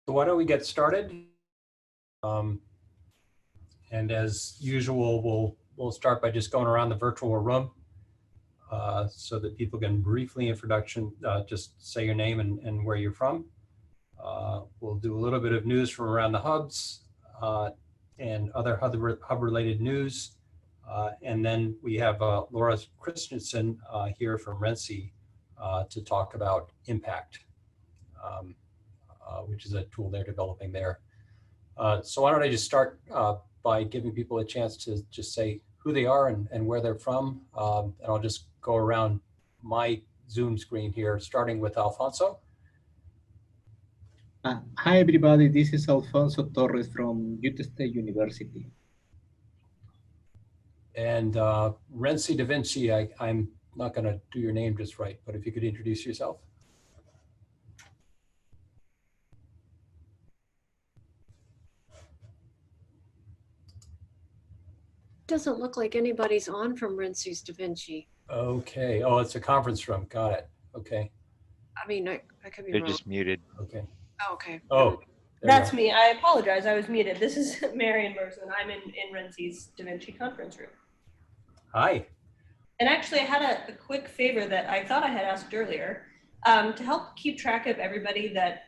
So why don't we get started? And as usual, we'll start by just going around the virtual room so that people can briefly just say your name and where you're from. We'll do a little bit of news from around the hubs and other hub-related news. And then we have Laura Christensen here from Renzi to talk about Impact, which is a tool they're developing there. So why don't I just start by giving people a chance to just say who they are and where they're from. And I'll just go around my Zoom screen here, starting with Alfonso. Hi, everybody. This is Alfonso Torres from Utah State University. And Renzi Da Vinci, I'm not going to do your name just right, but if you could introduce yourself. Doesn't look like anybody's on from Renzi's Da Vinci. Okay. Oh, it's a conference room. Got it. Okay. I mean, I could be They're wrong. just muted. Okay. Oh, okay. Oh, that's me. I apologize. I was muted. This is Marian, and I'm in Renzi's Da Vinci conference room. Hi. And actually, I had a quick favor that I thought I had asked earlier. To help keep track of everybody that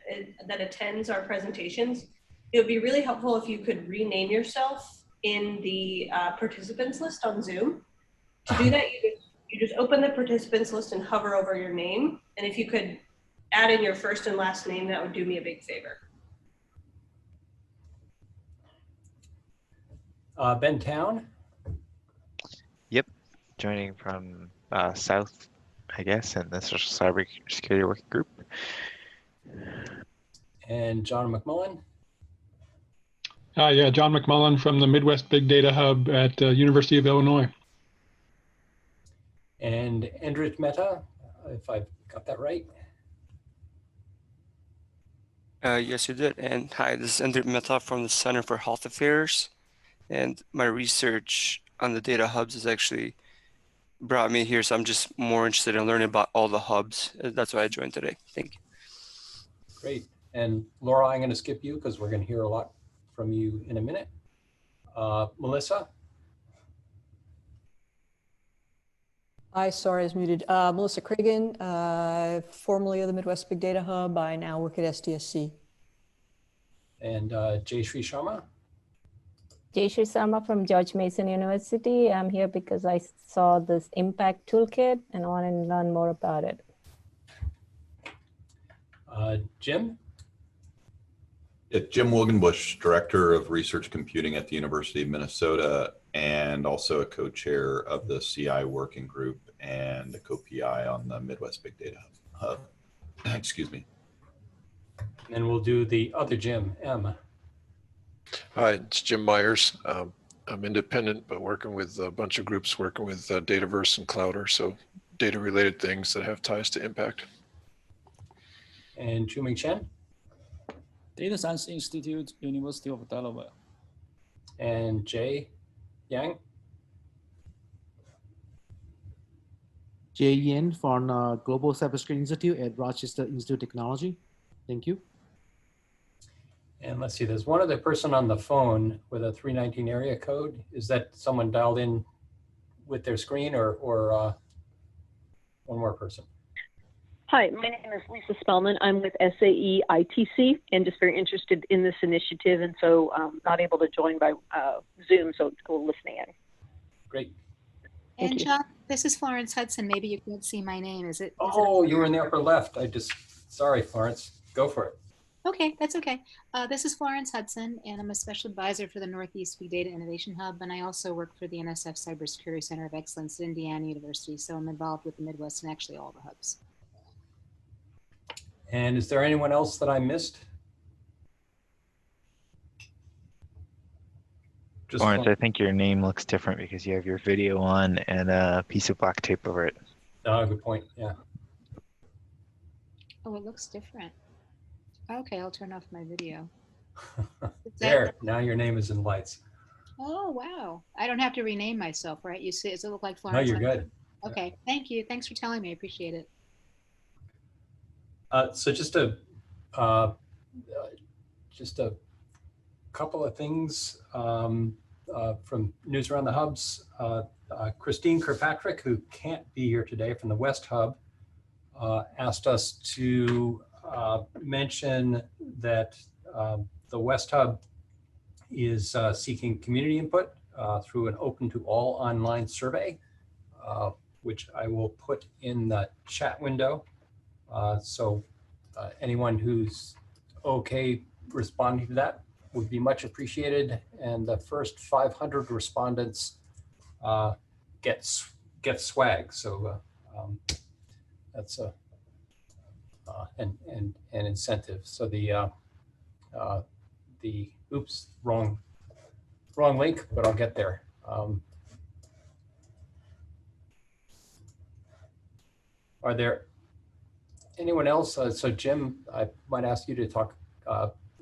attends our presentations, it would be really helpful if you could rename yourself in the participants list on Zoom. To do that, you just open the participants list and hover over your name. And if you could add in your first and last name, that would do me a big favor. Ben Town. Yep, joining from South, I guess, and the Social Cybersecurity Working Group. And John McMullen. Yeah, John McMullen from the Midwest Big Data Hub at University of Illinois. And Endrit Mehta, if I've got that right. Yes, you did. And hi, this is Endrit Mehta from the Center for Health Affairs. And my research on the data hubs has actually brought me here. So I'm just more interested in learning about all the hubs. That's why I joined today. Thank you. Great. And Laura, I'm going to skip you because we're going to hear a lot from you in a minute. Melissa? Hi, sorry, I was muted. Melissa Cragen, formerly of the Midwest Big Data Hub. I now work at SDSC. And Jayshree Sharma? Jayshree Sharma from George Mason University. I'm here because I saw this Impact Toolkit and I want to learn more about it. Jim? Jim Morgan Busch, Director of Research Computing at the University of Minnesota, and also a co-chair of the CI Working Group and a co-PI on the Midwest Big Data Hub. Excuse me. And we'll do the other Jim, M. Hi, it's Jim Myers. I'm independent, but working with a bunch of groups working with Dataverse and Clouder, so data-related things that have ties to impact. And Chuming Chen? Data Science Institute, University of Delaware. And Jay Yang? Jay Yin from Global Cybersecurity Institute at Rochester Institute of Technology. Thank you. And let's see, there's one other person on the phone with a 319 area code. Is that someone dialed in with their screen or one more person? Hi, my name is Lisa Spellman. I'm with SAE-ITC and just very interested in this initiative, and so not able to join by Zoom, so listening in. Great. And John, this is Florence Hudson. Maybe you can't see my name. Is it? Oh, you were in the upper left. Sorry, Florence. Go for it. Okay, that's okay. This is Florence Hudson, and I'm a special advisor for the Northeast Big Data Innovation Hub, and I also work for the NSF Cybersecurity Center of Excellence at Indiana University, so I'm involved with the Midwest and actually all the hubs. And is there anyone else that I missed? Florence, I think your name looks different because you have your video on and a piece of black tape over it. Oh, good point. Yeah. Oh, it looks different. Okay, I'll turn off my video. There, now your name is in lights. Oh, wow. I don't have to rename myself, right? You see, does it look like Florence? No, you're good. Okay, thank you. Thanks for telling me. I appreciate it. So just to just a couple of things from News Around the Hubs. Christine Kirkpatrick, who can't be here today from the West Hub, asked us to mention that the West Hub is seeking community input through an open to all online survey, which I will put in the chat window. So anyone who's okay responding to that would be much appreciated. And the first 500 respondents get swag. So that's an incentive. So the oops, wrong link, but I'll get there. Are there anyone else? So Jim, I might ask you to talk,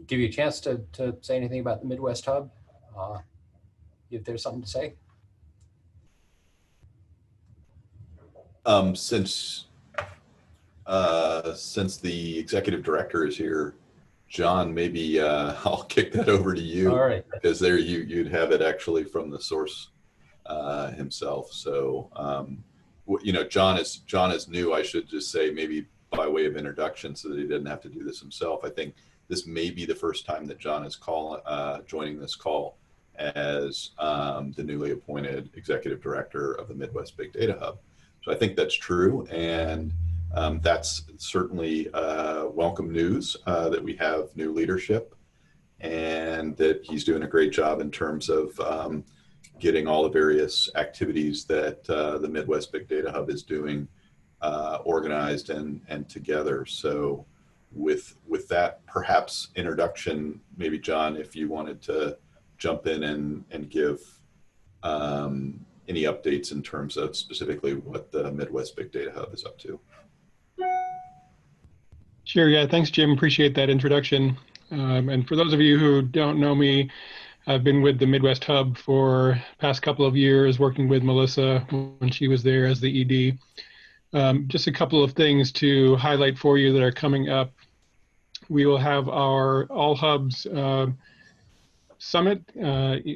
give you a chance to say anything about the Midwest Hub, if there's something to say. Since the executive director is here, John, maybe I'll kick that over to you. All right. Because there you'd have it actually from the source himself. So you know, John is new. I should just say, maybe by way of introduction, so that he didn't have to do this himself. I think this may be the first time that John is joining this call as the newly appointed executive director of the Midwest Big Data Hub. So I think that's true, and that's certainly welcome news that we have new leadership, and that he's doing a great job in terms of getting all the various activities that the Midwest Big Data Hub is doing organized and together. So with that perhaps introduction, maybe John, if you wanted to jump in and give any updates in terms of specifically what the Midwest Big Data Hub is up to. Sure, yeah, thanks, Jim. Appreciate that introduction. And for those of you who don't know me, I've been with the Midwest Hub for the past couple of years, working with Melissa when she was there as the ED. Just a couple of things to highlight for you that are coming up. We will have our All Hubs Summit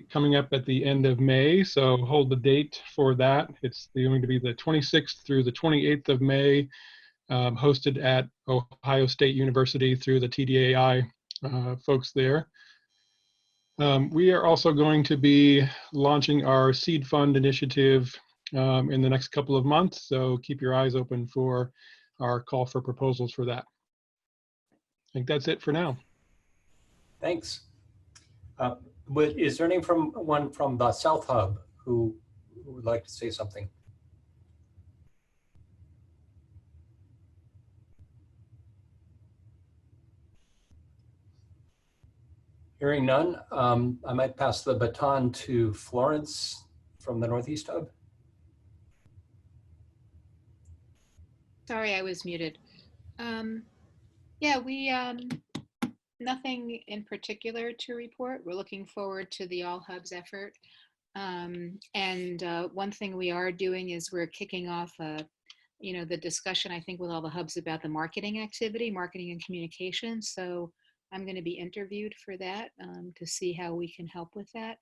coming up at the end of May, so hold the date for that. It's going to be the 26th through the 28th of May, hosted at Ohio State University through the TDAI folks there. We are also going to be launching our Seed Fund initiative in the next couple of months, so keep your eyes open for our call for proposals for that. I think that's it for now. Thanks. Is there anyone from the South Hub who would like to say something? Hearing none, I might pass the baton to Florence from the Northeast Hub. Sorry, I was muted. Yeah, we nothing in particular to report. We're looking forward to the All Hubs effort. And one thing we are doing is we're kicking off the discussion, I think, with all the hubs about the marketing activity, marketing and communication. So I'm going to be interviewed for that to see how we can help with that.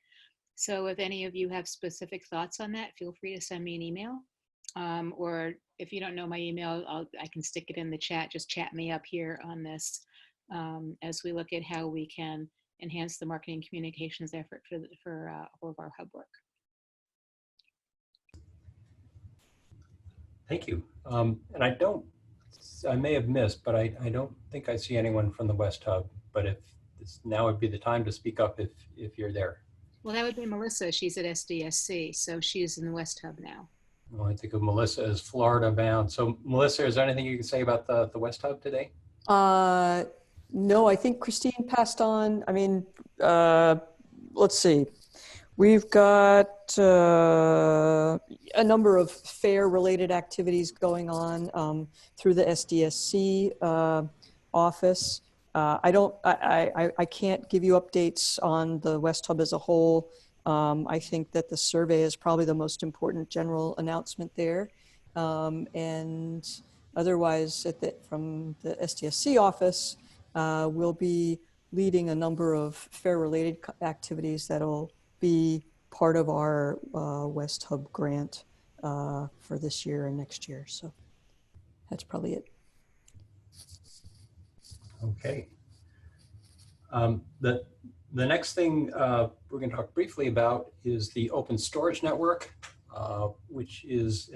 So if any of you have specific thoughts on that, feel free to send me an email. Or if you don't know my email, I can stick it in the chat. Just chat me up here on this as we look at how we can enhance the marketing communications effort for all of our hub work. Thank you. And I may have missed, but I don't think I see anyone from the West Hub. But if now would be the time to speak up if you're there. Well, that would be Melissa. She's at SDSC, so she's in the West Hub now. Well, I think of Melissa as Florida bound. So Melissa, is there anything you can say about the West Hub today? No, I think Christine passed on. I mean, let's see. We've got a number of fair-related activities going on through the SDSC office. I can't give you updates on the West Hub as a whole. I think that the survey is probably the most important general announcement there. And otherwise, from the SDSC office, we'll be leading a number of FAIR-related activities that'll be part of our West Hub grant for this year and next year. So that's probably it. Okay. The next thing we're going to talk briefly about is the Open Storage Network, which is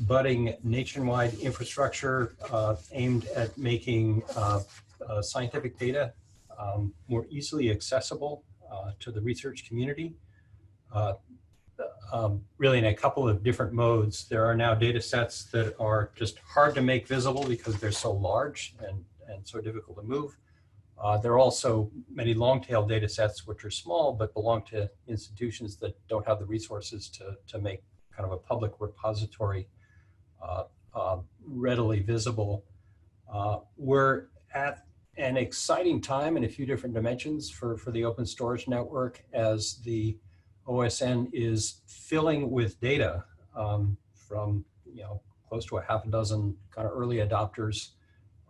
budding nationwide infrastructure aimed at making scientific data more easily accessible to the research community. Really in a couple of different modes. There are now data sets that are just hard to make visible because they're so large and so difficult to move. There are also many long-tail data sets which are small but belong to institutions that don't have the resources to make kind of a public repository readily visible. We're at an exciting time in a few different dimensions for the Open Storage Network as the OSN is filling with data from close to a half a dozen kind of early adopters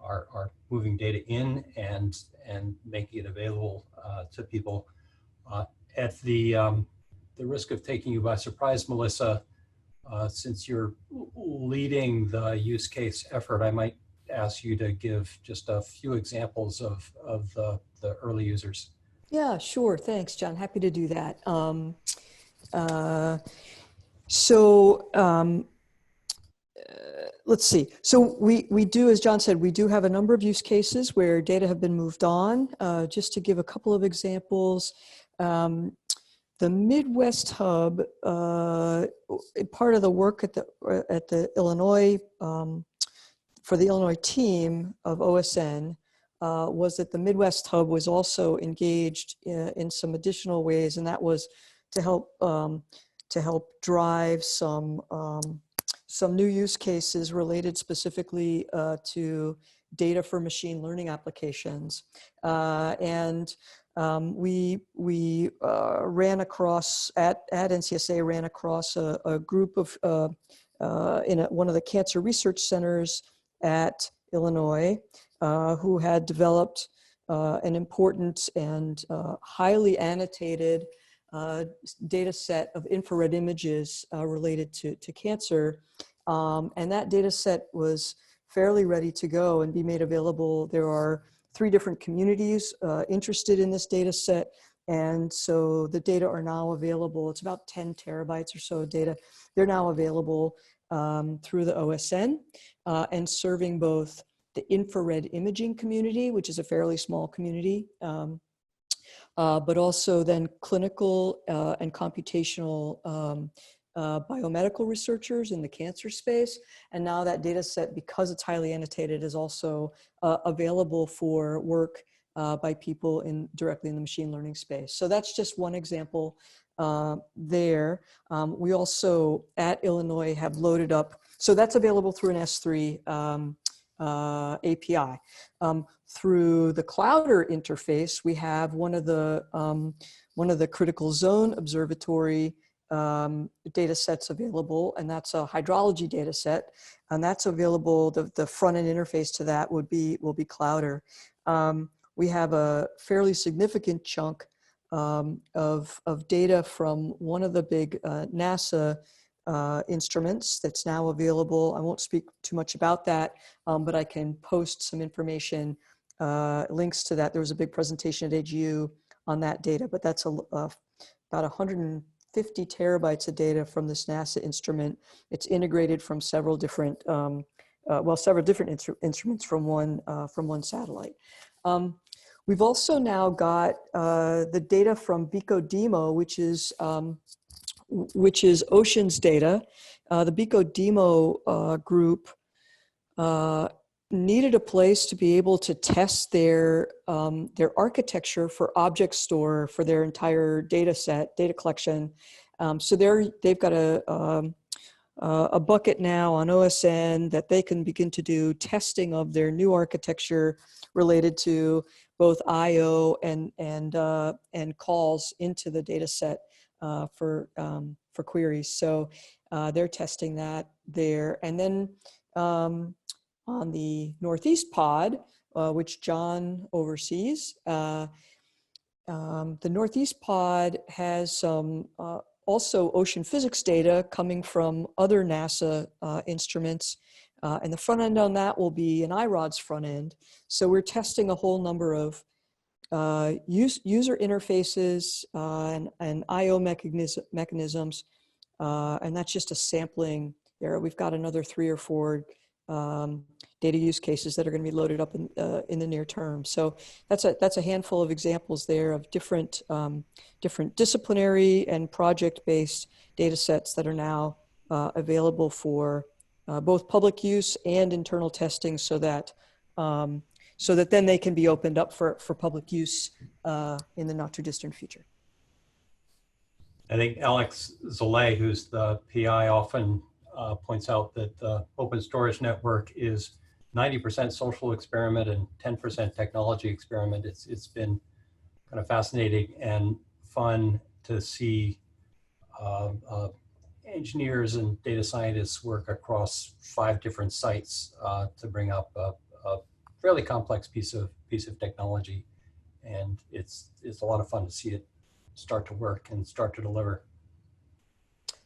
are moving data in and making it available to people. At the risk of taking you by surprise, Melissa, since you're leading the use case effort, I might ask you to give just a few examples of the early users. Yeah, sure. Thanks, John. Happy to do that. Let's see. So we do, as John said, we do have a number of use cases where data have been moved on. Just to give a couple of examples, the Midwest Hub, part of the work at the Illinois, for the Illinois team of OSN, was that the Midwest Hub was also engaged in some additional ways, and that was to help drive some new use cases related specifically to data for machine learning applications. We ran across, at NCSA, ran across a group of, in one of the cancer research centers at Illinois, who had developed an important and highly annotated data set of infrared images related to cancer. And that data set was fairly ready to go and be made available. There are 3 different communities interested in this data set. And so the data are now available. It's about 10 terabytes or so of data. They're now available through the OSN and serving both the infrared imaging community, which is a fairly small community, but also then clinical and computational biomedical researchers in the cancer space. And now that data set, because it's highly annotated, is also available for work by people directly in the machine learning space. So that's just one example there. We also, at Illinois, have loaded up, so that's available through an S3 API. Through the Clouder interface, we have one of the critical zone observatory data sets available, and that's a hydrology data set, and that's available. The front end interface to that will be Clouder. We have a fairly significant chunk of data from one of the big NASA instruments that's now available. I won't speak too much about that, but I can post some information, links to that. There was a big presentation at AGU on that data, but that's about 150 terabytes of data from this NASA instrument. It's integrated from several different, instruments from one satellite. We've also now got the data from BICO-DEMO, which is oceans data. The BICO-DEMO group needed a place to be able to test their architecture for object store for their entire data set, data collection. So they've got a bucket now on OSN that they can begin to do testing of their new architecture related to both I/O and calls into the data set for queries. So they're testing that there. And then on the Northeast pod, which John oversees. The Northeast pod has some also ocean physics data coming from other NASA instruments. And the front end on that will be an IRODS front end. So we're testing a whole number of user interfaces and I/O mechanisms. And that's just a sampling there. We've got another 3 or 4 data use cases that are going to be loaded up in the near term. So that's a handful of examples there of different disciplinary and project-based data sets that are now available for both public use and internal testing, so that then they can be opened up for public use in the not too distant future. I think Alex Zulay, who's the PI, often points out that the open storage network is 90% social experiment and 10% technology experiment. It's been kind of fascinating and fun to see engineers and data scientists work across 5 different sites to bring up a fairly complex piece of technology, and it's a lot of fun to see it start to work and start to deliver.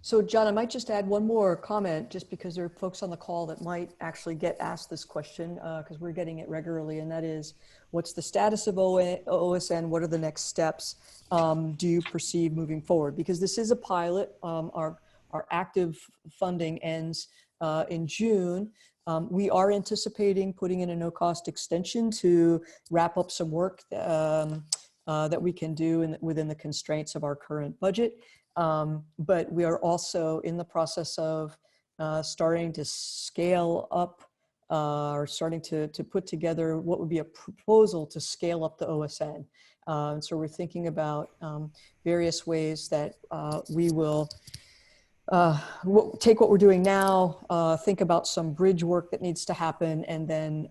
So John, I might just add one more comment, just because there are folks on the call that might actually get asked this question, because we're getting it regularly, and that is, what's the status of OSN? What are the next steps? Do you perceive moving forward? Because this is a pilot. Our active funding ends in June. We are anticipating putting in a no-cost extension to wrap up some work that we can do within the constraints of our current budget. But we are also in the process of starting to scale up or starting to put together what would be a proposal to scale up the OSN. So we're thinking about various ways that we will take what we're doing now, think about some bridge work that needs to happen, and then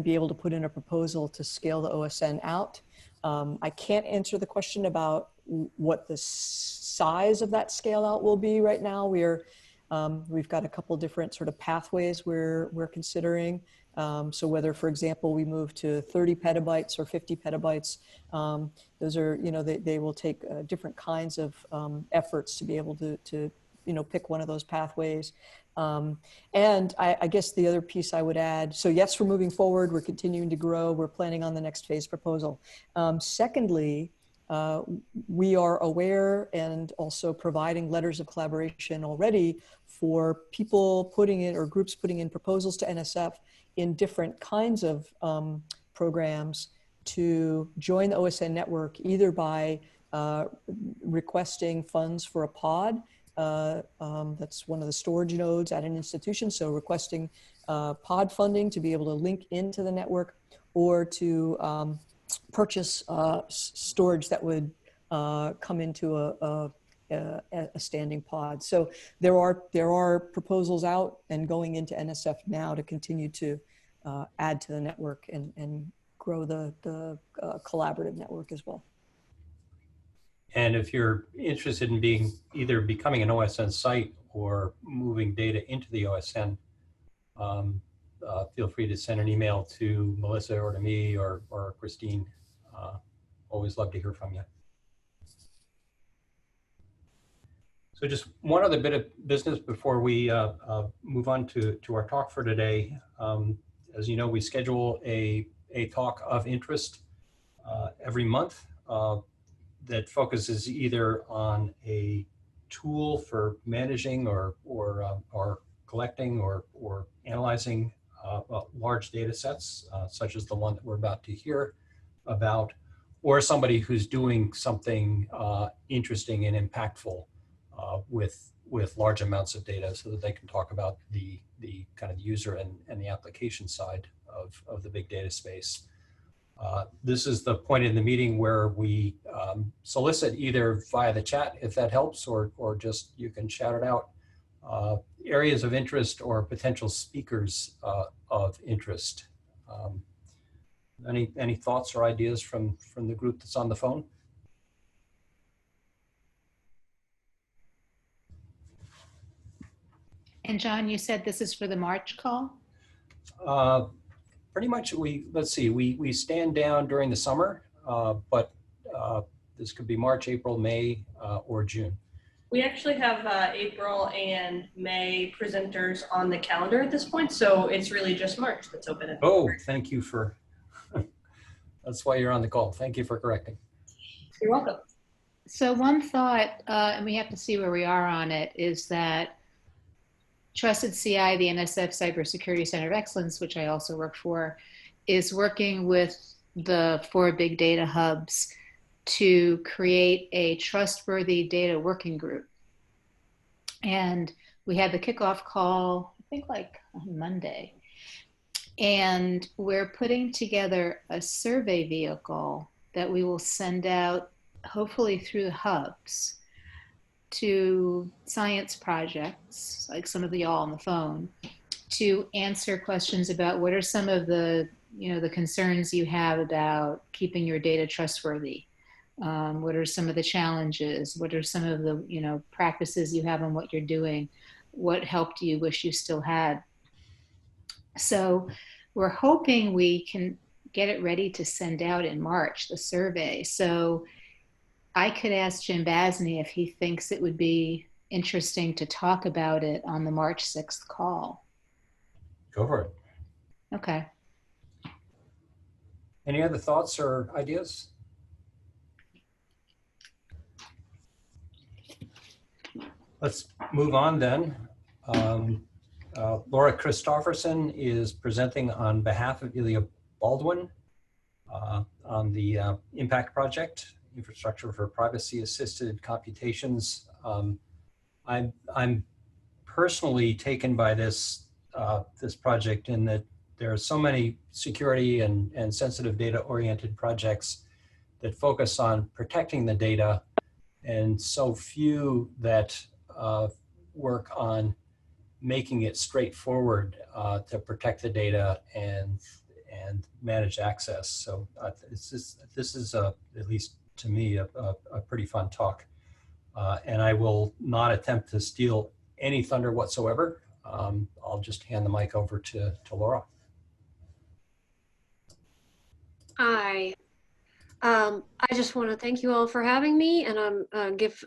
be able to put in a proposal to scale the OSN out. I can't answer the question about what the size of that scale out will be right now. We've got a couple different sort of pathways we're considering. So whether, for example, we move to 30 petabytes or 50 petabytes, those are, they will take different kinds of efforts to be able to pick one of those pathways. And I guess the other piece I would add, so yes, we're moving forward, we're continuing to grow, we're planning on the next phase proposal. Secondly, we are aware and also providing letters of collaboration already for people putting in, or groups putting in proposals to NSF in different kinds of programs to join the OSN network, either by requesting funds for a pod. That's one of the storage nodes at an institution. So requesting pod funding to be able to link into the network, or to purchase storage that would come into a standing pod. So there are proposals out and going into NSF now to continue to add to the network and grow the collaborative network as well. And if you're interested in either becoming an OSN site or moving data into the OSN, feel free to send an email to Melissa or to me or Christine. Always love to hear from you. So just one other bit of business before we move on to our talk for today. As you know, we schedule a talk of interest every month that focuses either on a tool for managing or collecting or analyzing large data sets, such as the one that we're about to hear about, or somebody who's doing something interesting and impactful with large amounts of data, so that they can talk about the kind of user and the application side of the big data space. This is the point in the meeting where we solicit, either via the chat, if that helps, or just you can shout it out, areas of interest or potential speakers of interest. Any thoughts or ideas from the group that's on the phone? And John, you said this is for the March call? pretty much let's see, we stand down during the summer, but this could be March, April, May, or June. We actually have April and May presenters on the calendar at this point, so it's really just March that's open. Oh, thank you for, that's why you're on the call. Thank you for correcting. You're welcome. So one thought, and we have to see where we are on it, is that Trusted CI, the NSF Cybersecurity Center of Excellence, which I also work for, is working with the 4 big data hubs to create a Trustworthy Data working group. And we had the kickoff call, I think like on Monday. And we're putting together a survey vehicle that we will send out, hopefully through the hubs, to science projects, like some of y'all on the phone, to answer questions about what are some of the, the concerns you have about keeping your data trustworthy. What are some of the challenges? What are some of the, practices you have on what you're doing? What help do you wish you still had? So we're hoping we can get it ready to send out in March, the survey. So I could ask Jim Basney if he thinks it would be interesting to talk about it on the March 6th call. Go for it. Okay. Any other thoughts or ideas? Let's move on then. Laura Christofferson is presenting on behalf of Ilya Baldwin on the Impact Project, Infrastructure for Privacy-Assisted Computations. I'm personally taken by this project in that there are so many security and sensitive data-oriented projects that focus on protecting the data, and so few that work on making it straightforward to protect the data and manage access. So this is at least to me a pretty fun talk, and I will not attempt to steal any thunder whatsoever. I'll just hand the mic over to Laura. Hi. I just want to thank you all for having me, and give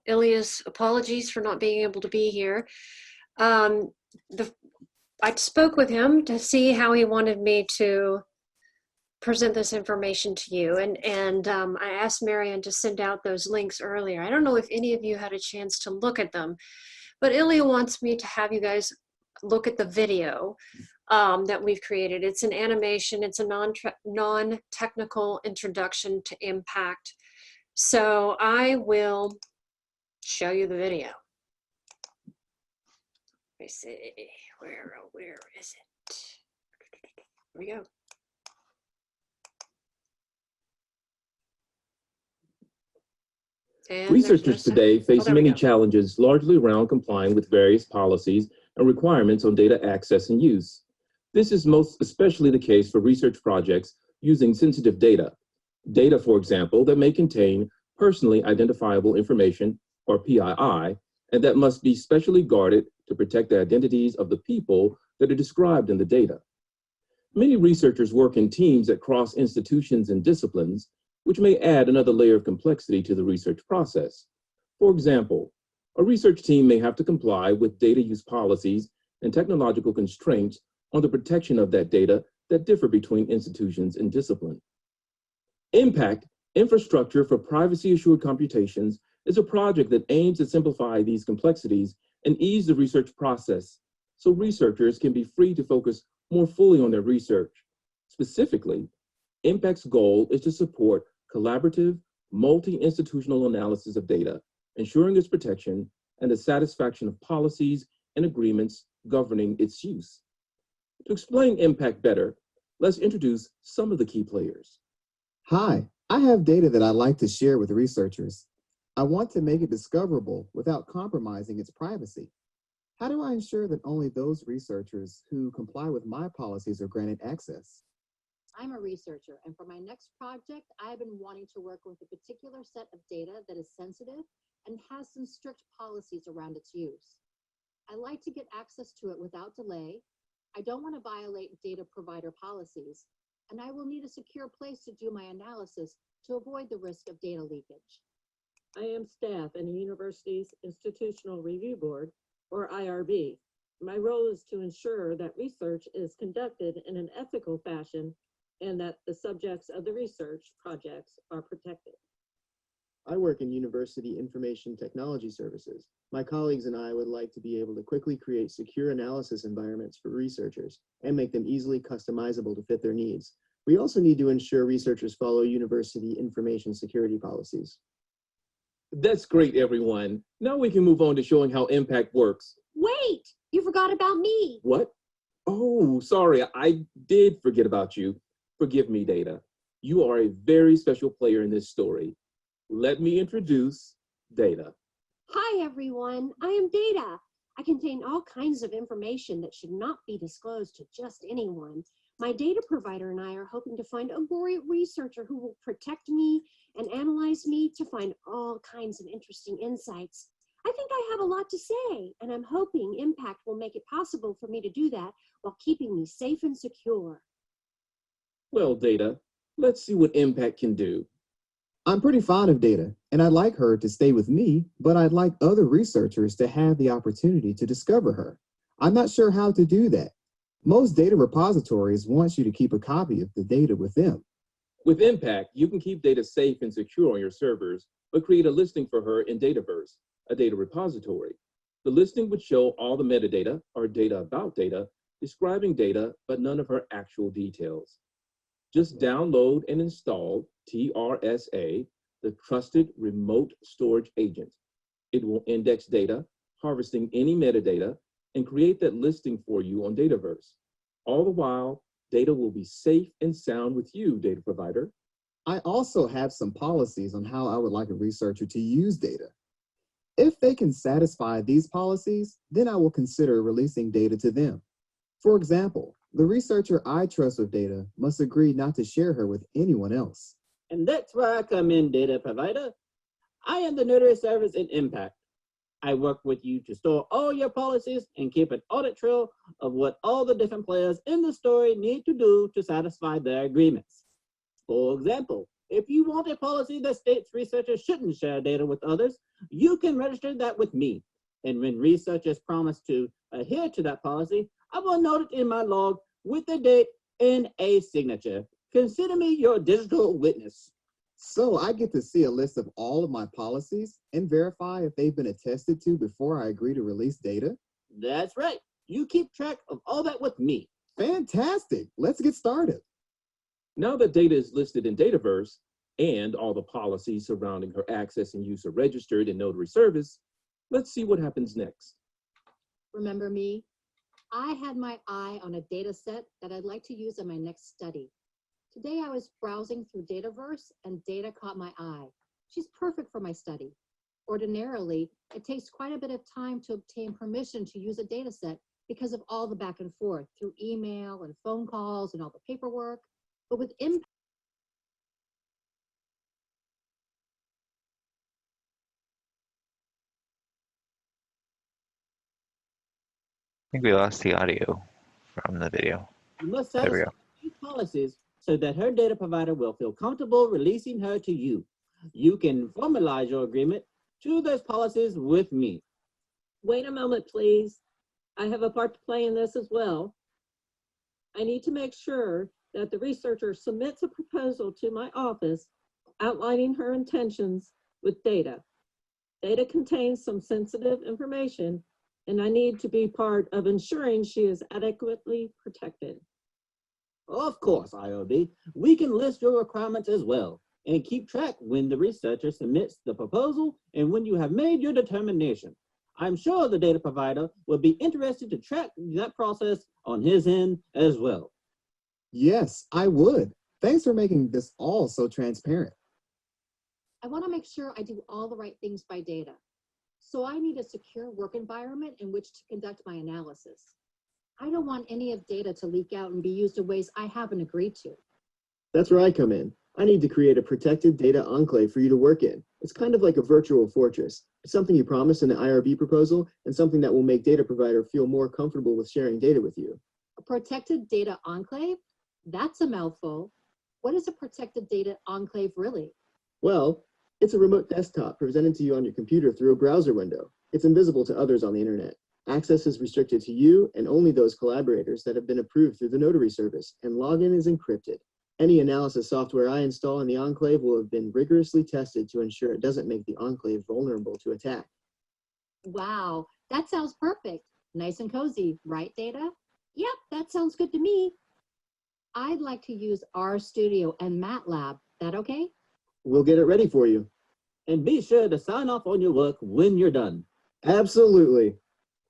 Ilya's apologies for not being able to be here. I spoke with him to see how he wanted me to present this information to you, and I asked Marian to send out those links earlier. I don't know if any of you had a chance to look at them, but Ilya wants me to have you guys look at the video that we've created. It's an animation. It's a non-technical introduction to Impact. So I will show you the video. Let me see, where is it? Here we go. And researchers today face many challenges largely around complying with various policies and requirements on data access and use. This is most especially the case for research projects using sensitive data. Data, for example, that may contain personally identifiable information, or PII, and that must be specially guarded to protect the identities of the people that are described in the data. Many researchers work in teams that cross institutions and disciplines, which may add another layer of complexity to the research process. For example, a research team may have to comply with data use policies and technological constraints on the protection of that data that differ between institutions and discipline. Impact, Infrastructure for Privacy-Assured Computations, is a project that aims to simplify these complexities and ease the research process so researchers can be free to focus more fully on their research. Specifically, Impact's goal is to support collaborative, multi-institutional analysis of data, ensuring its protection and the satisfaction of policies and agreements governing its use. To explain Impact better, let's introduce some of the key players. Hi, I have data that I'd like to share with researchers. I want to make it discoverable without compromising its privacy. How do I ensure that only those researchers who comply with my policies are granted access? I'm a researcher, and for my next project, I've been wanting to work with a particular set of data that is sensitive and has some strict policies around its use. I like to get access to it without delay, I don't want to violate data provider policies, and I will need a secure place to do my analysis to avoid the risk of data leakage. I am staff in the university's Institutional Review Board, or IRB. My role is to ensure that research is conducted in an ethical fashion and that the subjects of the research projects are protected. I work in University Information Technology Services. My colleagues and I would like to be able to quickly create secure analysis environments for researchers and make them easily customizable to fit their needs. We also need to ensure researchers follow university information security policies. That's great, everyone. Now we can move on to showing how impact works. Wait, you forgot about me. What? Oh, sorry, I did forget about you. Forgive me, Data. You are a very special player in this story. Let me introduce Data. Hi, everyone. I am Data. I contain all kinds of information that should not be disclosed to just anyone. My data provider and I are hoping to find a great researcher who will protect me and analyze me to find all kinds of interesting insights. I think I have a lot to say, and I'm hoping Impact will make it possible for me to do that while keeping me safe and secure. Well, Data, let's see what Impact can do. I'm pretty fond of Data, and I'd like her to stay with me, but I'd like other researchers to have the opportunity to discover her. I'm not sure how to do that. Most data repositories want you to keep a copy of the data with them. With Impact, you can keep data safe and secure on your servers, but create a listing for her in Dataverse, a data repository. The listing would show all the metadata, or data about data, describing data, but none of her actual details. Just download and install TRSA, the Trusted Remote Storage Agent. It will index data, harvesting any metadata, and create that listing for you on Dataverse. All the while, data will be safe and sound with you, data provider. I also have some policies on how I would like a researcher to use data. If they can satisfy these policies, then I will consider releasing data to them. For example, the researcher I trust with data must agree not to share her with anyone else. And that's where I come in, data provider. I am the notary service in Impact. I work with you to store all your policies and keep an audit trail of what all the different players in the story need to do to satisfy their agreements. For example, if you want a policy that states researchers shouldn't share data with others, you can register that with me. And when researchers promise to adhere to that policy, I will note it in my log with the date and a signature. Consider me your digital witness. So I get to see a list of all of my policies and verify if they've been attested to before I agree to release data? That's right. You keep track of all that with me. Fantastic. Let's get started. Now that data is listed in Dataverse and all the policies surrounding her access and use are registered in Notary Service, let's see what happens next. Remember me? I had my eye on a data set that I'd like to use in my next study. Today I was browsing through Dataverse and data caught my eye. She's perfect for my study. Ordinarily, it takes quite a bit of time to obtain permission to use a data set because of all the back and forth through email and phone calls and all the paperwork. But with Impact, I think we lost the audio from the video. You must There we satisfy go. these policies so that her data provider will feel comfortable releasing her to you. You can formalize your agreement to those policies with me. Wait a moment, please. I have a part to play in this as well. I need to make sure that the researcher submits a proposal to my office outlining her intentions with data. Data contains some sensitive information, and I need to be part of ensuring she is adequately protected. Of course, IOB, we can list your requirements as well and keep track when the researcher submits the proposal and when you have made your determination. I'm sure the data provider will be interested to track that process on his end as well. Yes, I would. Thanks for making this all so transparent. I want to make sure I do all the right things by data. So I need a secure work environment in which to conduct my analysis. I don't want any of data to leak out and be used in ways I haven't agreed to. That's where I come in. I need to create a protected data enclave for you to work in. It's kind of like a virtual fortress. It's something you promised in the IRB proposal and something that will make data provider feel more comfortable with sharing data with you. A protected data enclave? That's a mouthful. What is a protected data enclave really? Well, it's a remote desktop presented to you on your computer through a browser window. It's invisible to others on the internet. Access is restricted to you and only those collaborators that have been approved through the notary service, and login is encrypted. Any analysis software I install in the enclave will have been rigorously tested to ensure it doesn't make the enclave vulnerable to attack. Wow, that sounds perfect. Nice and cozy, right, Data? Yep, that sounds good to me. I'd like to use RStudio and MATLAB. That okay? We'll get it ready for you. And be sure to sign off on your work when you're done. Absolutely.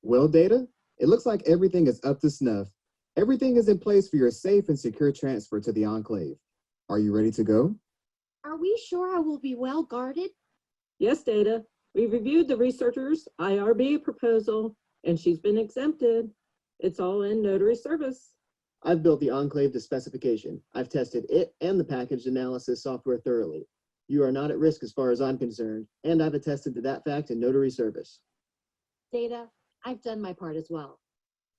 Well, Data, it looks like everything is up to snuff. Everything is in place for your safe and secure transfer to the Enclave. Are you ready to go? Are we sure I will be well guarded? Yes, Data. We've reviewed the researcher's IRB proposal, and she's been exempted. It's all in notary service. I've built the Enclave to specification. I've tested it and the packaged analysis software thoroughly. You are not at risk as far as I'm concerned, and I've attested to that fact in notary service. Data, I've done my part as well.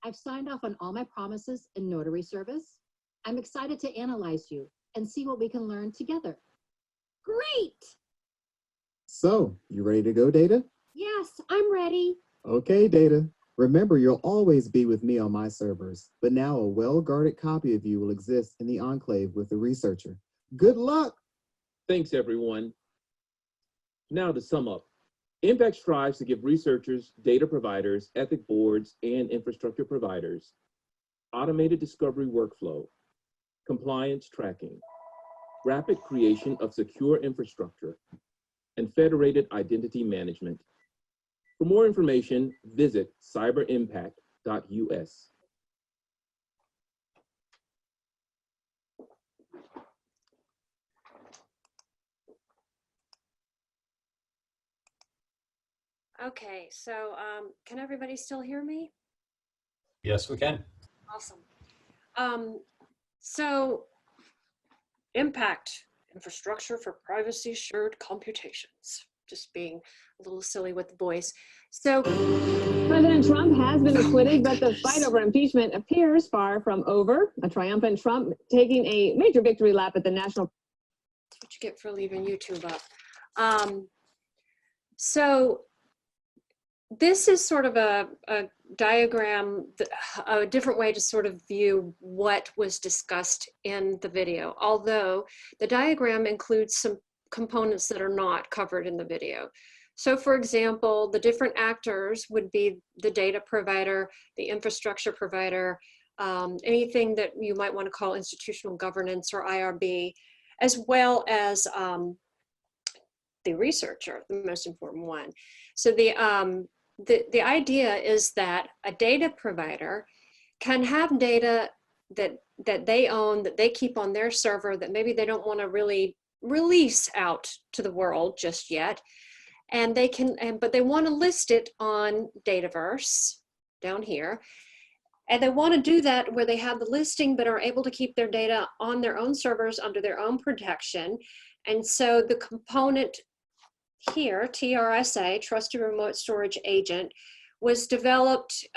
I've signed off on all my promises in notary service. I'm excited to analyze you and see what we can learn together. Great! So, you ready to go, Data? Yes, I'm ready. Okay, Data. Remember, you'll always be with me on my servers, but now a well-guarded copy of you will exist in the Enclave with the researcher. Good luck! Thanks, everyone. Now to sum up, Impact strives to give researchers, data providers, ethic boards, and infrastructure providers automated discovery workflow, compliance tracking, rapid creation of secure infrastructure, and federated identity management. For more information, visit cyberimpact.us. Okay, so can everybody still hear me? Yes, we can. Awesome. So impact, infrastructure for privacy assured computations. Just being a little silly with the voice. So President Trump has been acquitted, but the fight over impeachment appears far from over. A triumphant Trump taking a major victory lap at the national. That's what you get for leaving YouTube up. So this is sort of a diagram, a different way to sort of view what was discussed in the video, although the diagram includes some components that are not covered in the video. So for example, the different actors would be the data provider, the infrastructure provider, anything that you might want to call institutional governance or IRB, as well as the researcher, the most important one. So the idea is that a data provider can have data that they own, that they keep on their server, that maybe they don't want to really release out to the world just yet. And they can, but they want to list it on Dataverse down here. And they want to do that where they have the listing, but are able to keep their data on their own servers under their own protection. And so the component here, TRSA, Trusted Remote Storage Agent, was developed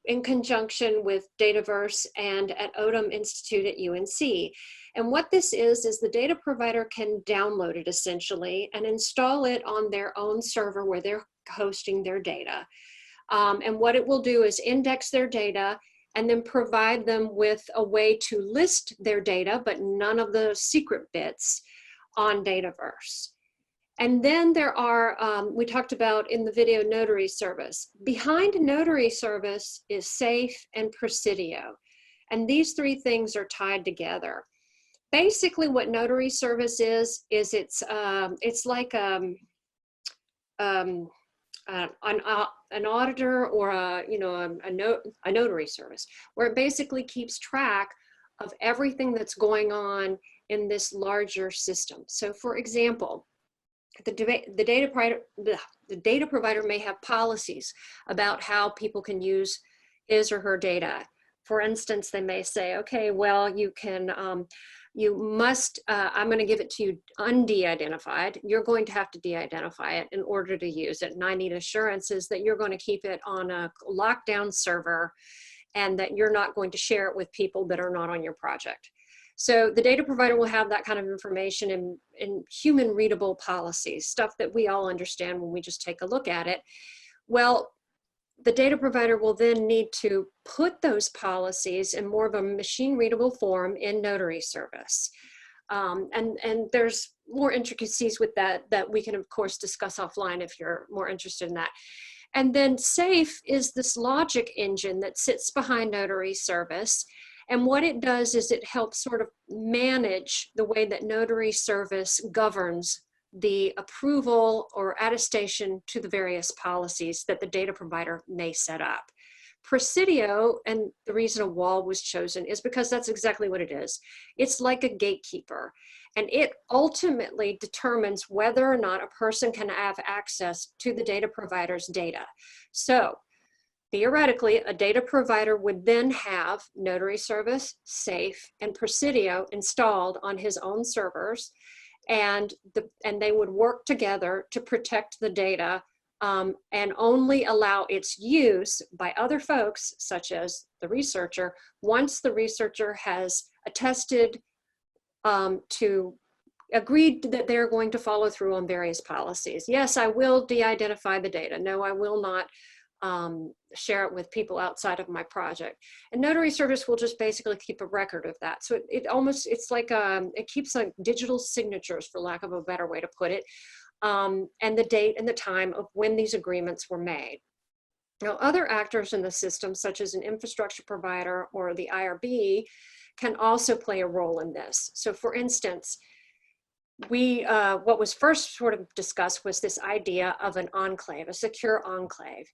in conjunction with Dataverse and at Odom Institute at UNC. And what this is the data provider can download it essentially and install it on their own server where they're hosting their data. And what it will do is index their data and then provide them with a way to list their data, but none of the secret bits on Dataverse. And then there are, we talked about in the video, notary service. Behind notary service is SAFE and Presidio. And these three things are tied together. Basically what notary service is it's like an auditor or a notary service, where it basically keeps track of everything that's going on in this larger system. So for example, the data provider may have policies about how people can use his or her data. For instance, they may say, okay, well, you can, you must, I'm going to give it to you unde-identified. You're going to have to de-identify it in order to use it. And I need assurances that you're going to keep it on a lockdown server and that you're not going to share it with people that are not on your project. So the data provider will have that kind of information in human readable policies, stuff that we all understand when we just take a look at it. Well, the data provider will then need to put those policies in more of a machine readable form in Notary Service. And there's more intricacies with that we can of course discuss offline if you're more interested in that. And then SAFE is this logic engine that sits behind Notary Service. And what it does is it helps sort of manage the way that Notary Service governs the approval or attestation to the various policies that the data provider may set up. Presidio, and the reason a wall was chosen is because that's exactly what it is. It's like a gatekeeper, and it ultimately determines whether or not a person can have access to the data provider's data. So theoretically, a data provider would then have Notary Service, SAFE, and Presidio installed on his own servers, and they would work together to protect the data and only allow its use by other folks, such as the researcher, once the researcher has attested to agreed that they're going to follow through on various policies. Yes, I will de-identify the data. No, I will not share it with people outside of my project. And Notary Service will just basically keep a record of that. So it's like it keeps like digital signatures, for lack of a better way to put it, and the date and the time of when these agreements were made. Now, other actors in the system, such as an infrastructure provider or the IRB, can also play a role in this. So for instance, what was first sort of discussed was this idea of an enclave, a secure enclave.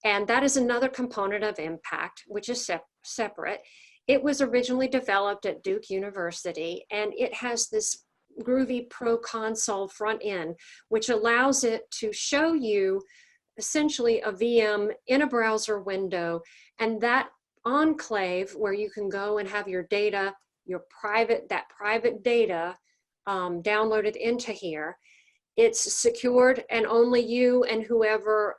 And that is another component of impact, which is separate. It was originally developed at Duke University, and it has this groovy pro console front end, which allows it to show you essentially a VM in a browser window, and that enclave where you can go and have your data, that private data downloaded into here. It's secured, and only you and whoever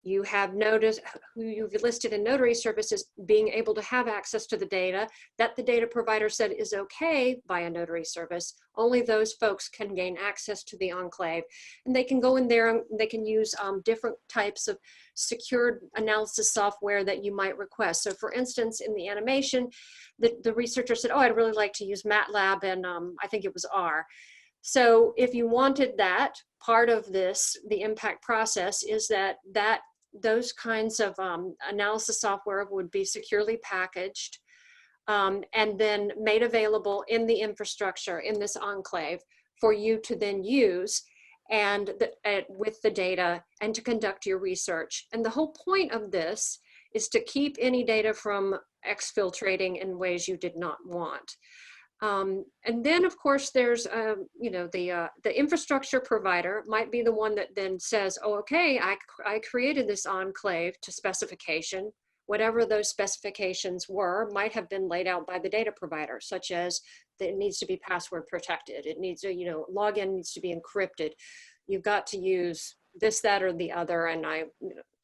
you have noticed, who you've listed in Notary Services, being able to have access to the data that the data provider said is okay by a Notary Service. Only those folks can gain access to the enclave, and they can go in there and they can use different types of secured analysis software that you might request. So for instance, in the animation, the researcher said, oh, I'd really like to use MATLAB and I think it was R. So if you wanted that, part of this, the impact process is that those kinds of analysis software would be securely packaged and then made available in the infrastructure in this enclave for you to then use and with the data and to conduct your research. And the whole point of this is to keep any data from exfiltrating in ways you did not want. And then, of course, there's, the infrastructure provider might be the one that then says, oh, okay, I created this enclave to specification. Whatever those specifications were might have been laid out by the data provider, such as that it needs to be password protected. It needs to, login needs to be encrypted. You've got to use this, that, or the other, and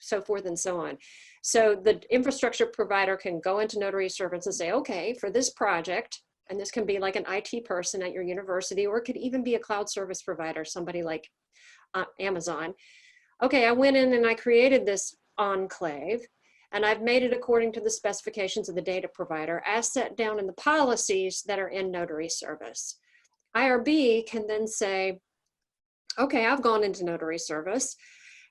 so forth and so on. So the infrastructure provider can go into Notary Service and say, okay, for this project, and this can be like an IT person at your university, or it could even be a cloud service provider, somebody like Amazon. Okay, I went in and I created this enclave, and I've made it according to the specifications of the data provider as set down in the policies that are in Notary Service. IRB can then say, okay, I've gone into Notary Service,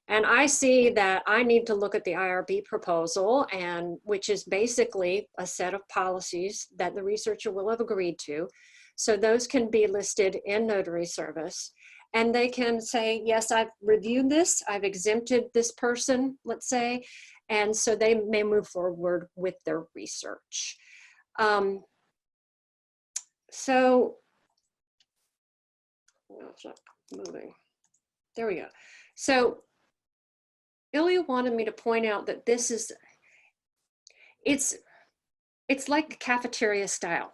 and I see that I need to look at the IRB proposal, and which is basically a set of policies that the researcher will have agreed to. So those can be listed in Notary Service, and they can say, yes, I've reviewed this, I've exempted this person, let's say, and so they may move forward with their research. So, no, it's not moving. There we go. So Ilya wanted me to point out that this is, it's like cafeteria style.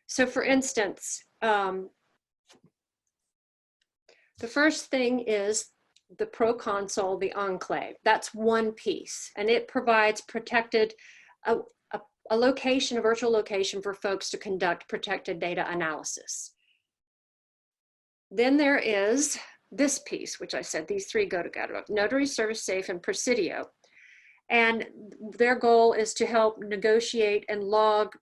So for instance, the first thing is the Pro Console, the Enclave. That's one piece, and it provides protected, a a location, a virtual location for folks to conduct protected data analysis. Then there is this piece, which I said these three go together, Notary, ServiceSafe, and Presidio. And their goal is to help negotiate and log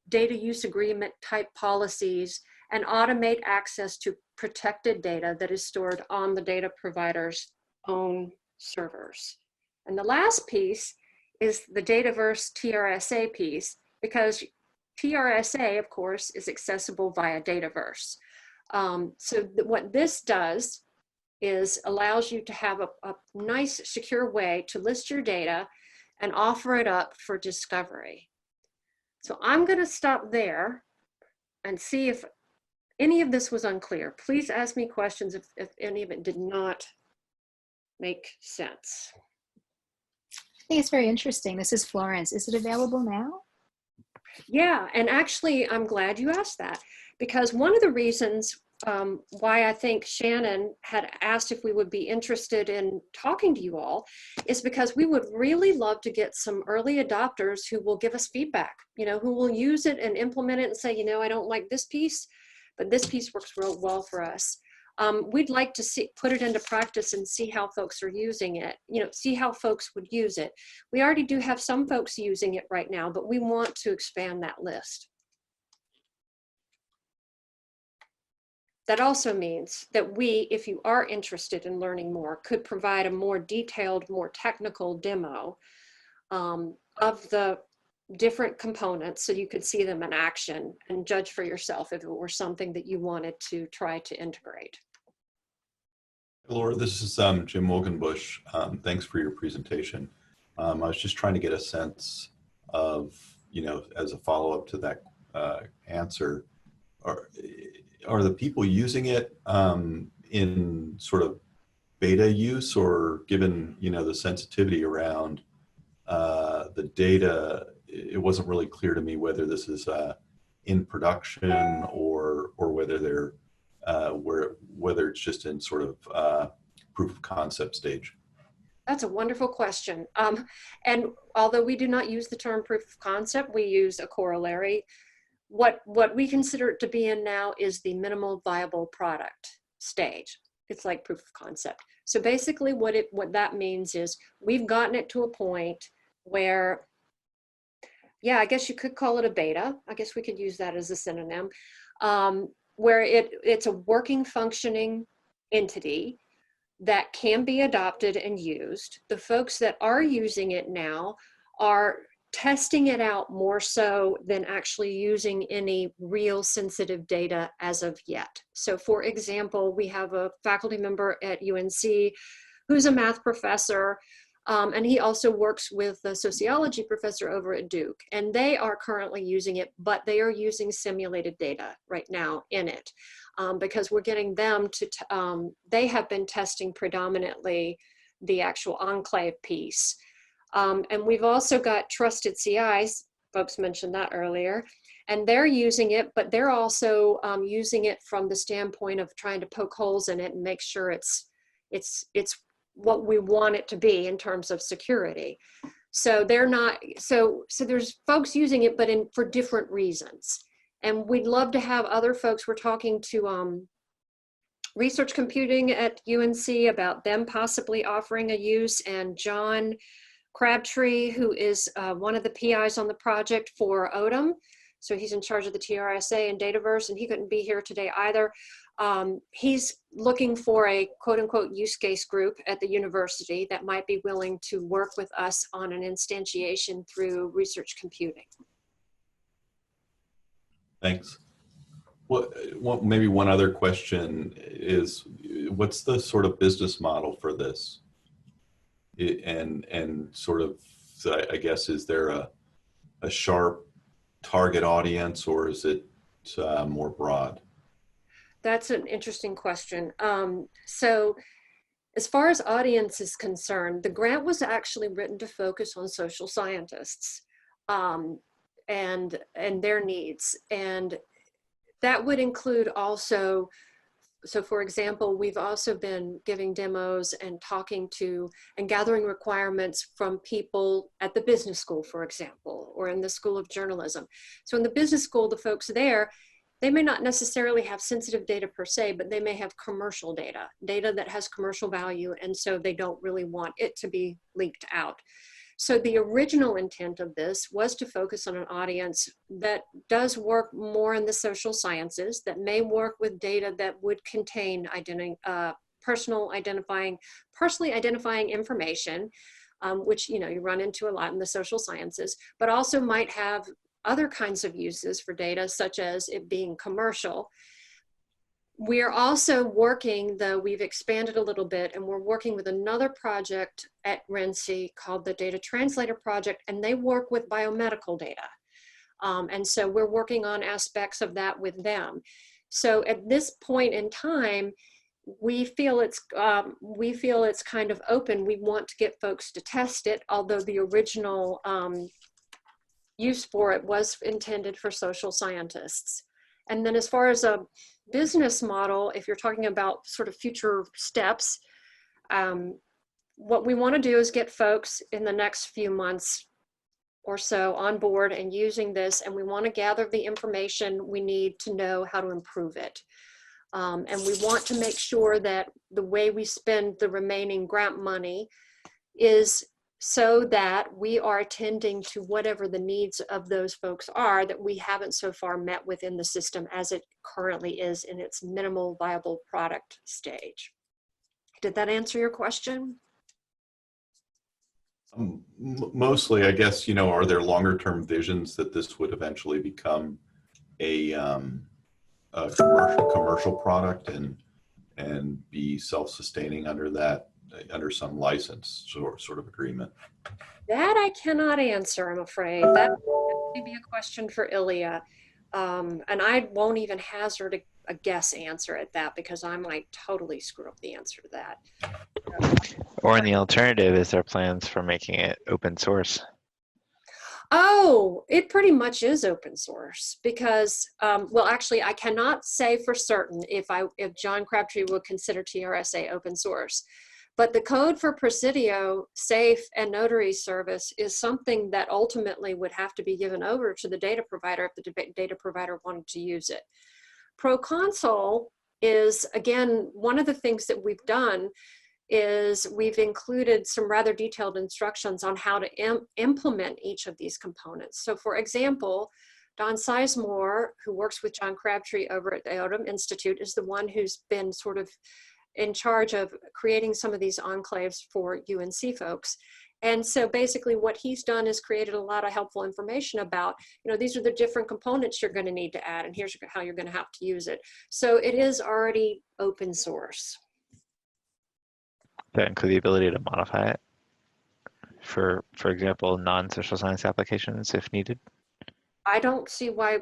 data use agreement type policies and automate access to protected data that is stored on the data provider's own servers. And the last piece is the Dataverse TRSA piece, because TRSA, of course, is accessible via Dataverse. What this does is allows you to have a nice, secure way to list your data and offer it up for discovery. So I'm going to stop there and see if any of this was unclear. Please ask me questions if any of it did not make sense. I think it's very interesting. This is Florence. Is it available now? Yeah, and actually, I'm glad you asked that, because one of the reasons why I think Shannon had asked if we would be interested in talking to you all is because we would really love to get some early adopters who will give us feedback, who will use it and implement it and say, I don't like this piece, but this piece works real well for us. We'd like to put it into practice and see how folks are using it, see how folks would use it. We already do have some folks using it right now, but we want to expand that list. That also means that we, if you are interested in learning more, could provide a more detailed, more technical demo of the different components so you could see them in action and judge for yourself if it were something that you wanted to try to integrate. Laura, this is Jim Morgan Busch. Thanks for your presentation. I was just trying to get a sense of, as a follow-up to that answer, are the people using it in sort of beta use, or given, the sensitivity around the data, it wasn't really clear to me whether this is in production or whether they're whether it's just in sort of proof of concept stage. That's a wonderful question. And although we do not use the term proof of concept, we use a corollary. What we consider it to be in now is the minimal viable product stage. It's like proof of concept. So basically what that means is we've gotten it to a point where, yeah, I guess you could call it a beta. I guess we could use that as a synonym, where it's a working, functioning entity that can be adopted and used. The folks that are using it now are testing it out more so than actually using any real sensitive data as of yet. So for example, we have a faculty member at UNC who's a math professor, and he also works with a sociology professor over at Duke, and they are currently using it, but they are using simulated data right now in it, because we're getting them to, they have been testing predominantly the actual Enclave piece. And we've also got Trusted CIs, folks mentioned that earlier, and they're using it, but they're also using it from the standpoint of trying to poke holes in it and make sure it's what we want it to be in terms of security. So they're not, so there's folks using it, but for different reasons. And we'd love to have other folks. We're talking to Research Computing at UNC about them possibly offering a use, and John Crabtree, who is one of the PIs on the project for ODM. So he's in charge of the TRSA and Dataverse, and he couldn't be here today either. He's looking for a quote unquote use case group at the university that might be willing to work with us on an instantiation through Research Computing. Thanks. Maybe one other question is, what's the sort of business model for this? And sort of, I guess, is there a sharp target audience, or is it more broad? That's an interesting question. So as far as audience is concerned, the grant was actually written to focus on social scientists and their needs. And that would include also So for example, we've also been giving demos and talking to and gathering requirements from people at the business school, for example, or in the School of Journalism. So in the business school, the folks there, they may not necessarily have sensitive data per se, but they may have commercial data, data that has commercial value, and so they don't really want it to be leaked out. So the original intent of this was to focus on an audience that does work more in the social sciences, that may work with data that would contain personally identifying information, which you run into a lot in the social sciences, but also might have other kinds of uses for data, such as it being commercial. We are also working, though we've expanded a little bit, and we're working with another project at RINC called the Data Translator Project, and they work with biomedical data. And so we're working on aspects of that with them. So at this point in time, we feel it's kind of open. We want to get folks to test it, although the original use for it was intended for social scientists. And then as far as a business model, if you're talking about sort of future steps, what we want to do is get folks in the next few months or so on board and using this, and we want to gather the information we need to know how to improve it. And we want to make sure that the way we spend the remaining grant money is so that we are attending to whatever the needs of those folks are that we haven't so far met within the system as it currently is in its minimal viable product stage. Did that answer your question? Mostly, I guess, are there longer term visions that this would eventually become a commercial product and be self-sustaining under some license sort of agreement? That I cannot answer, I'm afraid. That may be a question for Ilya. And I won't even hazard a guess answer at that because I might totally screw up the answer to that. Or in the alternative, is there plans for making it open source? Oh, it pretty much is open source because, well, actually, I cannot say for certain if John Crabtree would consider TRSA open source. But the code for Presidio, SAFE, and Notary Service is something that ultimately would have to be given over to the data provider if the data provider wanted to use it. Proconsul is, again, one of the things that we've done is we've included some rather detailed instructions on how to implement each of these components. So for example, Don Sizemore, who works with John Crabtree over at the Odom Institute, is the one who's been sort of in charge of creating some of these enclaves for UNC folks. And so basically what he's done is created a lot of helpful information about, these are the different components you're going to need to add, and here's how you're going to have to use it. So it is already open source. That include the ability to modify it for example, non-social science applications if needed? I don't see why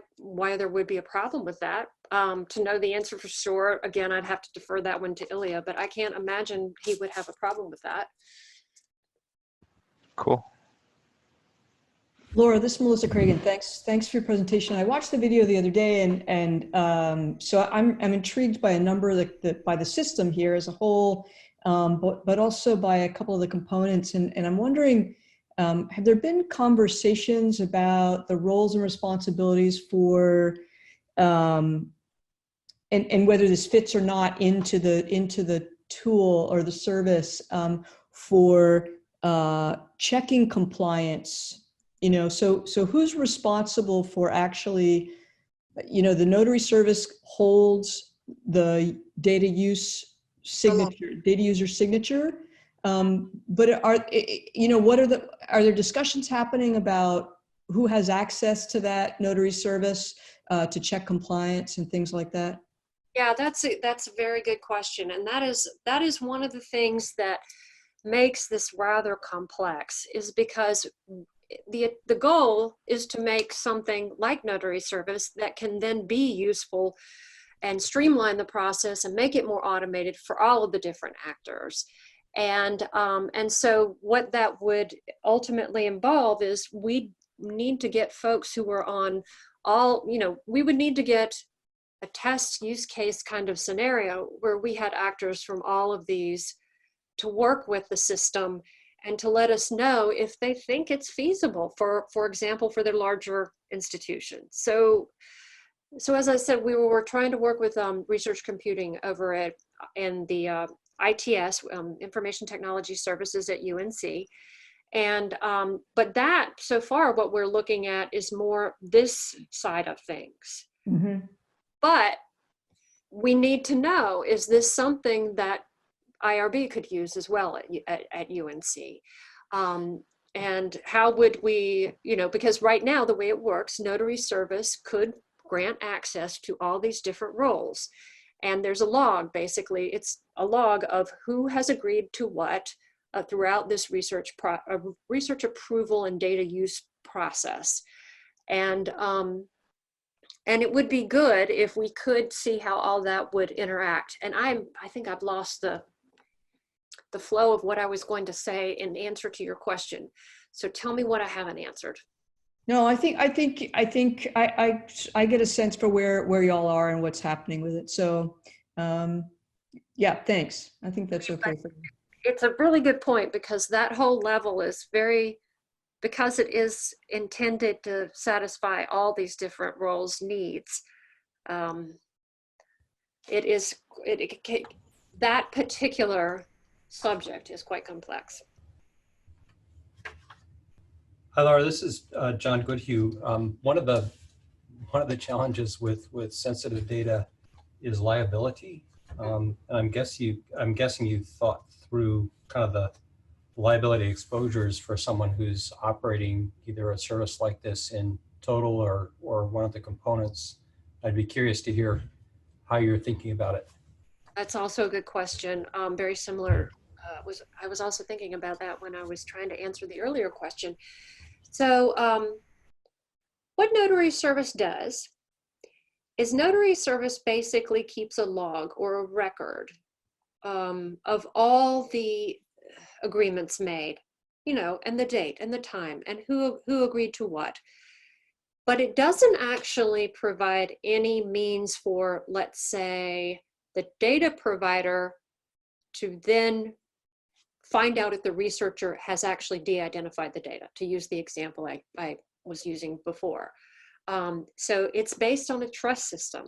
there would be a problem with that. To know the answer for sure, again, I'd have to defer that one to Ilya, but I can't imagine he would have a problem with that. Cool. Laura, this is Melissa Cragen. Thanks for your presentation. I watched the video the other day, and so I'm intrigued by a number of by the system here as a whole, but also by a couple of the components. And I'm wondering, have there been conversations about the roles and responsibilities for, and whether this fits or not into the tool or the service for checking compliance? So who's responsible for actually, the notary service holds the data user signature. But are there discussions happening about who has access to that notary service to check compliance and things like that? Yeah, that's a very good question. And that is one of the things that makes this rather complex, is because the goal is to make something like notary service that can then be useful and streamline the process and make it more automated for all of the different actors. And so what that would ultimately involve is we need to get folks who are on all, we would need to get a test use case kind of scenario where we had actors from all of these to work with the system and to let us know if they think it's feasible for example, for their larger institutions. So as I said, we were trying to work with research computing over in the ITS, Information Technology Services at UNC. And, but that, so far, what we're looking at is more this side of things. Mm-hmm. But we need to know, is this something that IRB could use as well at UNC? And how would we, because right now, the way it works, notary service could grant access to all these different roles. And there's a log, basically, it's a log of who has agreed to what throughout this research approval and data use process. And it would be good if we could see how all that would interact. And I think I've lost the flow of what I was going to say in answer to your question. So tell me what I haven't answered. No, I think I get a sense for where y'all are and what's happening with it. So yeah, thanks. I think that's okay for me. It's a really good point, because that whole level is because it is intended to satisfy all these different roles needs. That particular subject is quite complex. Hi, Laura. This is John Goodhue. One of the challenges with sensitive data is liability. And I'm guessing you thought through kind of the liability exposures for someone who's operating either a service like this in total or one of the components. I'd be curious to hear how you're thinking about it. That's also a good question. Very similar. I was also thinking about that when I was trying to answer the earlier question. So what notary service does is notary service basically keeps a log or a record of all the agreements made, and the date and the time and who agreed to what. But it doesn't actually provide any means for, let's say, the data provider to then find out if the researcher has actually de-identified the data, to use the example I was using before. So it's based on a trust system.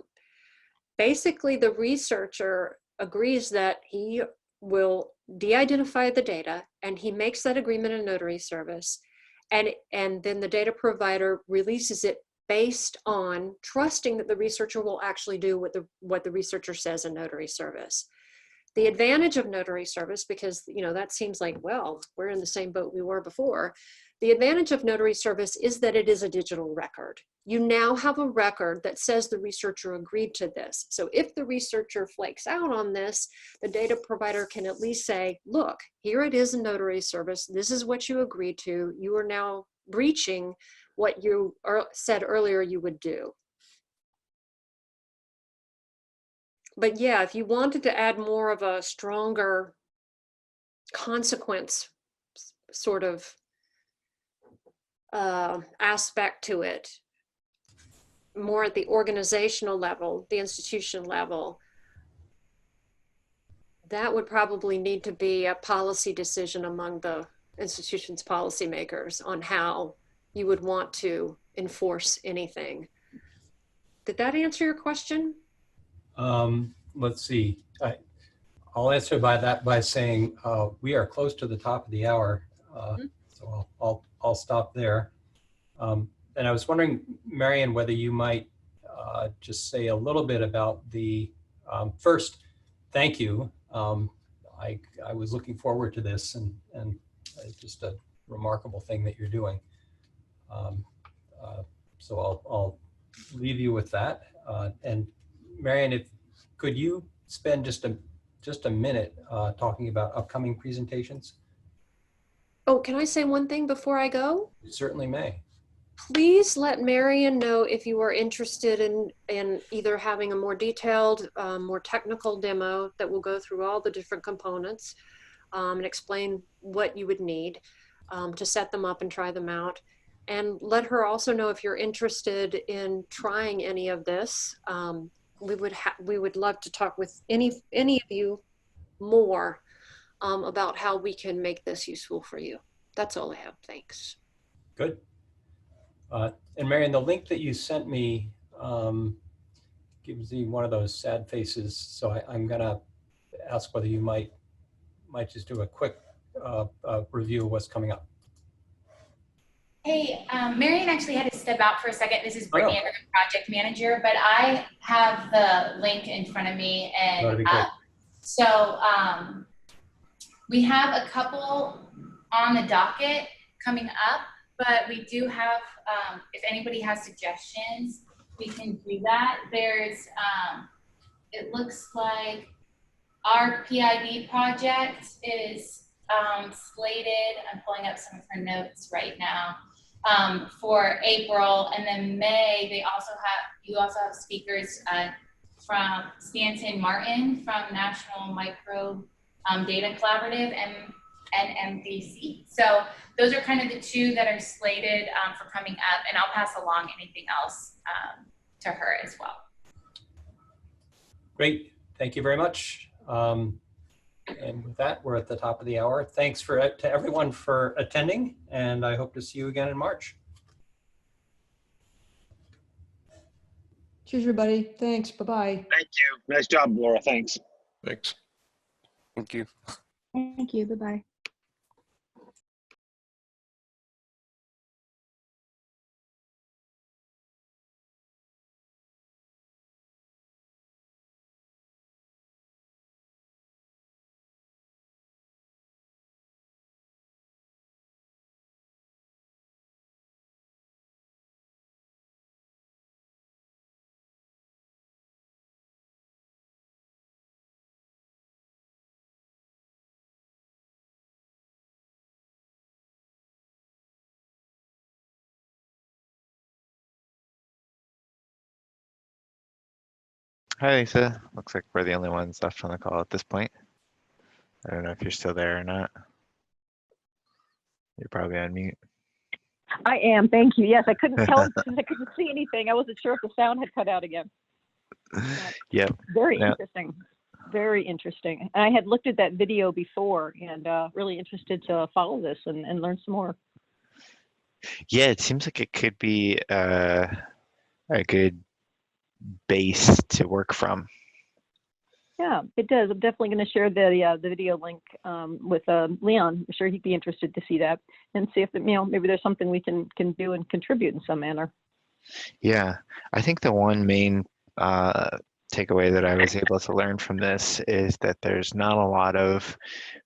Basically, the researcher agrees that he will de-identify the data, and he makes that agreement in notary service, and then the data provider releases it based on trusting that the researcher will actually do what the researcher says in notary service. The advantage of notary service, because that seems like, well, we're in the same boat we were before. The advantage of notary service is that it is a digital record. You now have a record that says the researcher agreed to this. So if the researcher flakes out on this, the data provider can at least say, look, here it is in notary service. This is what you agreed to. You are now breaching what you said earlier you would do. But yeah, if you wanted to add more of a stronger consequence sort of aspect to it, more at the organizational level, the institution level, that would probably need to be a policy decision among the institution's policymakers on how you would want to enforce anything. Did that answer your question? Let's see. I'll answer by saying we are close to the top of the hour, so I'll stop there. And I was wondering, Marian, whether you might just say a little bit about the first. Thank you. I was looking forward to this, and it's just a remarkable thing that you're doing. So I'll leave you with that. And Marian, could you spend just a minute talking about upcoming presentations? Oh, can I say one thing before I go? You certainly may. Please let Marian know if you are interested in either having a more detailed, more technical demo that will go through all the different components and explain what you would need to set them up and try them out. And let her also know if you're interested in trying any of this we would love to talk with any of you more about how we can make this useful for you. That's all I have. Thanks. Good. And Marian, the link that you sent me gives me one of those sad faces. So I'm gonna ask whether you might just do a quick review of what's coming up. Hey, Marian actually had to step out for a second. This is Brittany, I'm the project manager, but I have the link in front of me, and so we have a couple on the docket coming up, but we do have, if anybody has suggestions, we can do that. There's, it looks like our PID project is slated, I'm pulling up some of her notes right now, for April, and then May, you also have speakers from Stanton Martin from National Micro Data Collaborative and MDC. So those are kind of the two that are slated for coming up, and I'll pass along anything else to her as well. Great, thank you very much. And with that, we're at the top of the hour. Thanks to everyone for attending, and I hope to see you again in March. Cheers, everybody. Thanks. Bye-bye. Thank you. Nice job, Laura. Thanks. Thanks. Thank you. Thank you. Bye-bye. Hi, Lisa. Looks like we're the only ones left on the call at this point. I don't know if you're still there or not. You're probably on mute. I am. Thank you. Yes, I couldn't tell since I couldn't see anything. I wasn't sure if the sound had cut out again. Yep. Very interesting. Very interesting. I had looked at that video before and really interested to follow this and learn some more. Yeah, it seems like it could be a good base to work from. Yeah, it does. I'm definitely going to share the video link with Leon. I'm sure he'd be interested to see that and see if maybe there's something we can do and contribute in some manner. Yeah, I think the one main takeaway that I was able to learn from this is that there's not a lot of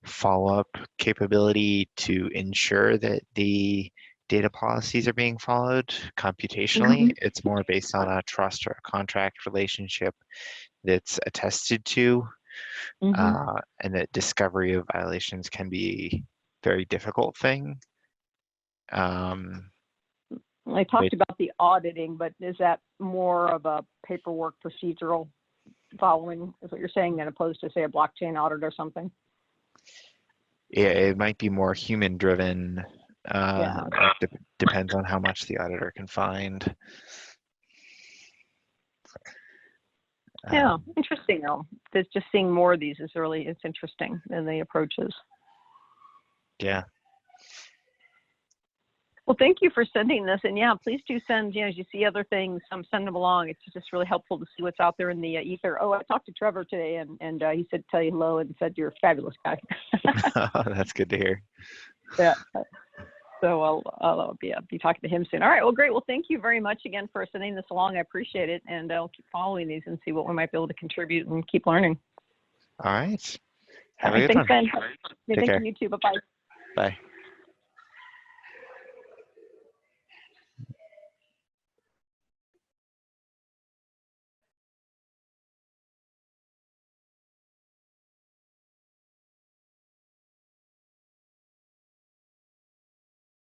follow-up capability to ensure that the data policies are being followed computationally. It's more based on a trust or a contract relationship that's attested to, and that discovery of violations can be a very difficult thing. I talked about the auditing, but is that more of a paperwork procedural following, is what you're saying, as opposed to, say, a blockchain audit or something? Yeah, it might be more human driven. Depends on how much the auditor can find. Yeah, interesting though. There's just seeing more of these it's interesting in the approaches. Yeah. Well, thank you for sending this, and yeah, please do send. As you see other things, send them along. It's just really helpful to see what's out there in the ether. Oh, I talked to Trevor today, and he said tell you hello and said you're a fabulous guy. That's good to hear. Yeah. So I'll be talking to him soon. All right. Well, great. Well, thank you very much again for sending this along. I appreciate it, and I'll keep following these and see what we might be able to contribute and keep learning. All right. Have a good Thanks, one. Ben. Take care. You too. Bye-bye. Bye.